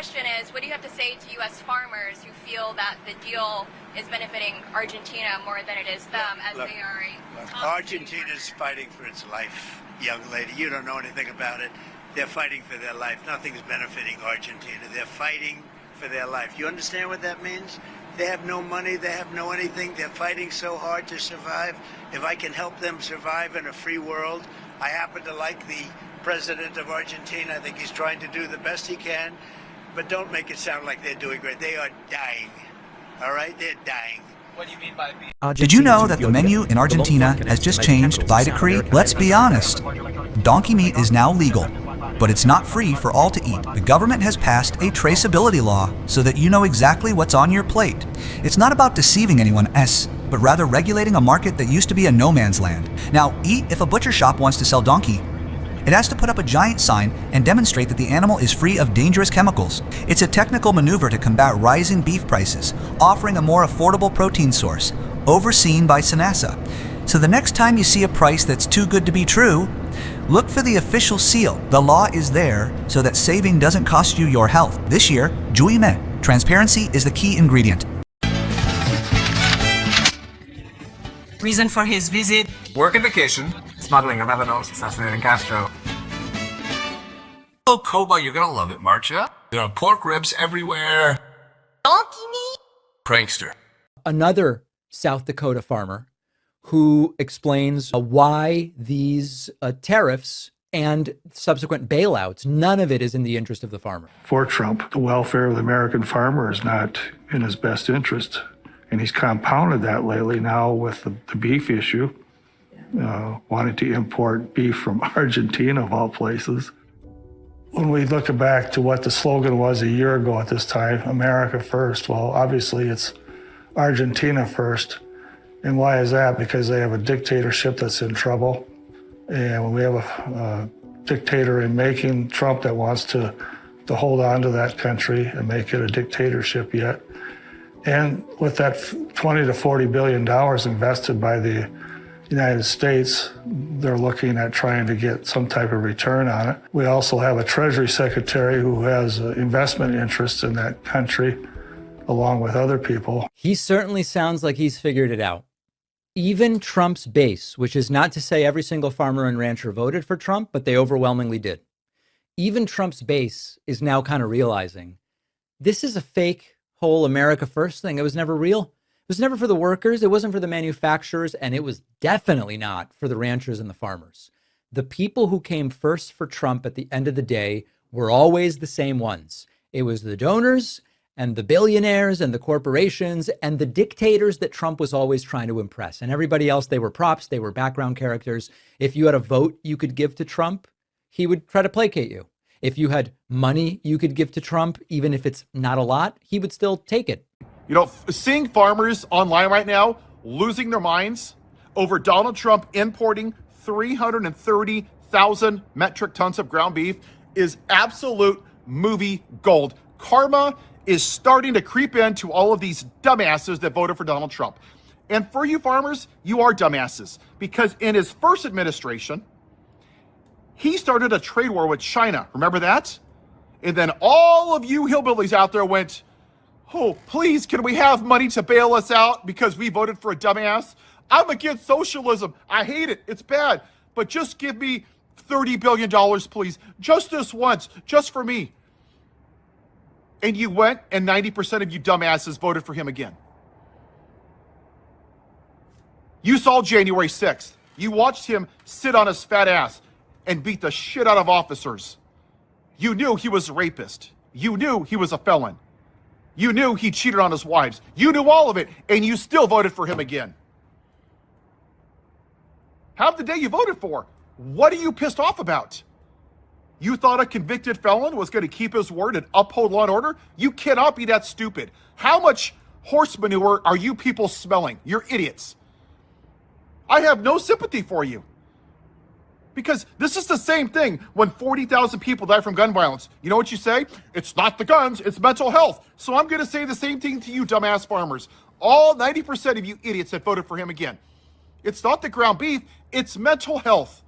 question is, what do you have to say to U.S. farmers who feel that the deal is benefiting Argentina more than it is them, as they are Argentina's fighting for its life, young lady. You don't know anything about it. They're fighting for their life. Nothing's benefiting Argentina. They're fighting for their life. You understand what that means? They have no money. They have no anything. They're fighting so hard to survive. If I can help them survive in a free world, I happen to like the president of Argentina. I think he's trying to do the best he can. But don't make it sound like they're doing great. They are dying. All right? They're dying. What do you mean by Did you know that the menu in Argentina has just changed by decree? Let's be honest. Donkey meat is now legal, but it's not free for all to eat. The government has passed a traceability law so that you know exactly what's on your plate. It's not about deceiving anyone else, but rather regulating a market that used to be a no man's land. Now, if a butcher shop wants to sell donkey, it has to put up a giant sign and demonstrate that the animal is free of dangerous chemicals. It's a technical maneuver to combat rising beef prices, offering a more affordable protein source, overseen by SENASA. So the next time you see a price that's too good to be true, look for the official seal. The law is there so that saving doesn't cost you your health. This year, Juime, transparency is the key ingredient. Reason for his visit? Work and vacation. Smuggling of evidence, assassinating Castro. Oh, Koba, you're gonna love it, Marcia. There are pork ribs everywhere. Donkey meat? Prankster. Another South Dakota farmer who explains why these tariffs and subsequent bailouts, none of it is in the interest of the farmer. For Trump, the welfare of the American farmer is not in his best interest. And he's compounded that lately now with the beef issue, wanting to import beef from Argentina, of all places. When we look back to what the slogan was a year ago at this time, America first, well, obviously it's Argentina first. And why is that? Because they have a dictatorship that's in trouble. And when we have a dictator in making, Trump, that wants to hold on to that country and make it a dictatorship yet. And with that $20 to $40 billion invested by the United States, they're looking at trying to get some type of return on it. We also have a Treasury Secretary who has investment interests in that country, along with other people. He certainly sounds like he's figured it out. Even Trump's base, which is not to say every single farmer and rancher voted for Trump, but they overwhelmingly did. Even Trump's base is now kind of realizing this is a fake whole America first thing. It was never real. It was never for the workers. It wasn't for the manufacturers. And it was definitely not for the ranchers and the farmers. The people who came first for Trump at the end of the day were always the same ones. It was the donors and the billionaires and the corporations and the dictators that Trump was always trying to impress. And everybody else, they were props. They were background characters. If you had a vote you could give to Trump, he would try to placate you. If you had money you could give to Trump, even if it's not a lot, he would still take it. You know, seeing farmers online right now losing their minds over Donald Trump importing 330,000 metric tons of ground beef is absolute movie gold. Karma is starting to creep into all of these dumbasses that voted for Donald Trump. And for you farmers, you are dumbasses, because in his first administration, he started a trade war with China. Remember that? And then all of you hillbillies out there went, oh, please, can we have money to bail us out because we voted for a dumbass? I'm against socialism. I hate it. It's bad. But just give me $30 billion, please. Just this once, just for me. And you went, and 90% of you dumbasses voted for him again. You saw January 6th. You watched him sit on his fat ass and beat the shit out of officers. You knew he was a rapist. You knew he was a felon. You knew he cheated on his wives. You knew all of it, and you still voted for him again. Have the day you voted for. What are you pissed off about? You thought a convicted felon was going to keep his word and uphold law and order? You cannot be that stupid. How much horse manure are you people smelling? You're idiots. I have no sympathy for you. Because this is the same thing when 40,000 people die from gun violence. You know what you say? It's not the guns, it's mental health. So I'm going to say the same thing to you, dumbass farmers. All 90% of you idiots that voted for him again. It's not the ground beef, it's mental health.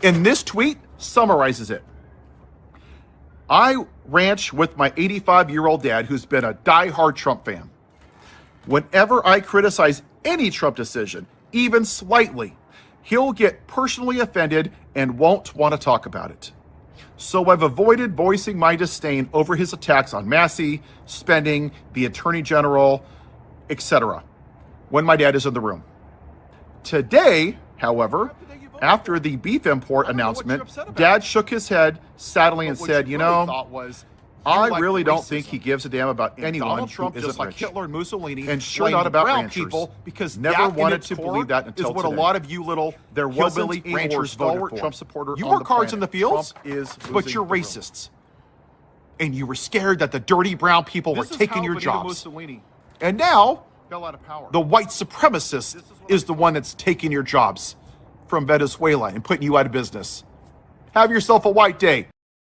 And this tweet summarizes it. I ranch with my 85-year-old dad who's been a diehard Trump fan. Whenever I criticize any Trump decision, even slightly, he'll get personally offended and won't want to talk about it. So I've avoided voicing my disdain over his attacks on Massey, spending, the Attorney General, etc. when my dad is in the room. Today, however, after the beef import announcement, Dad shook his head sadly and said, you know, I really don't think he gives a damn about anyone who isn't rich. Hitler and Mussolini, and sure not about brown ranchers. people, because Never that wanted to believe that until is what today. a lot of you little There wasn't hillbilly a more ranchers voted stalwart for. Trump supporter You on work the cards in the planet. fields, Trump is but losing you're the room. racists, and you were scared that the dirty brown people were This is taking how your Benito jobs. Mussolini And now, fell out of power. the white supremacist is the one that's taking your jobs from Venezuela and putting you out of business. Have yourself a white day.